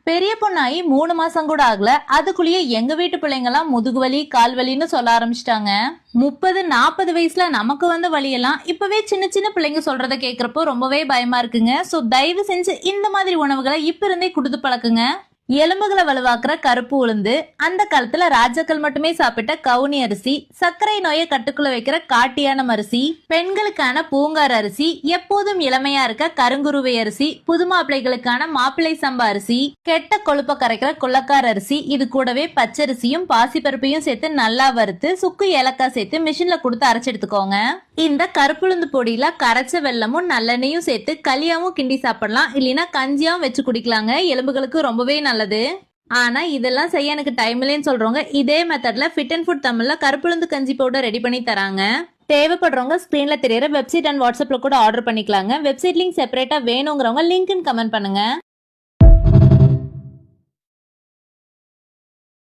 பெரிய பொண்ணாயி 3 மாசம் கூட ஆகல, அதுக்குள்ளேயே எங்க வீட்டு பிள்ளைங்க எல்லாம் முதுகுவலி கால் வலின்னு சொல்ல ஆரம்பிச்சிட்டாங்க. 30-40 வயசுல நமக்கு வந்த வலியெல்லாம் இப்பவே சின்ன சின்ன பிள்ளைங்க சொல்றத கேக்குறப்போ ரொம்பவே பயமா இருக்குங்க. சோ தயவு செஞ்சு இந்த மாதிரி உணவுகளை இப்ப இருந்தே கொடுத்து பழக்குங்க. எலும்புகளை வலுவாக்குற கருப்பு உளுந்து, அந்த காலத்துல ராஜாக்கள் மட்டுமே சாப்பிட்ட கவுனி அரிசி, சர்க்கரை நோயை கட்டுக்குள்ள வைக்கிற காட்டியான அரிசி, பெண்களுக்கான பூங்கார் அரிசி, எப்போதும் இளமையா இருக்க கருங்குருவை அரிசி, புது மாப்பிள்ளைகளுக்கான மாப்பிள்ளை சம்பா அரிசி, கெட்ட கொழுப்ப கரைக்கிற குள்ளக்கார அரிசி, இது கூடவே பச்சரிசியும் பாசிப்பருப்பையும் சேர்த்து நல்லா வறுத்து சுக்கு ஏலக்காய் சேர்த்து மிஷின்ல கொடுத்து அரைச்சு எடுத்துக்கோங்க. இந்த கருப்புளுந்து பொடியில கரைச்ச வெல்லமும் நல்லெண்ணையும் சேர்த்து களியாவும் கிண்டி சாப்பிடலாம், இல்லைன்னா கஞ்சியாவும் வச்சு குடிக்கலாங்க. எலும்புகளுக்கு ரொம்பவே நல்லது. ஆனா இதெல்லாம் செய்ய எனக்கு டைம் இல்லைன்னு சொல்றவங்க இதே மெத்தட்ல ஃபிட் அண்ட் ஃபுட் தமிழ்ல கருப்புளுந்து கஞ்சி பவுடர் ரெடி பண்ணி தராங்க. தேவைப்படுறவங்க ஸ்கிரீன்ல தெரியற வெப்சைட் அண்ட் வாட்ஸ்அப்ல கூட ஆர்டர் பண்ணிக்கலாங்க. வெப்சைட் லிங்க் செப்பரேட்டா வேணுங்கிறவங்க லிங்க்னு கமெண்ட் பண்ணுங்க.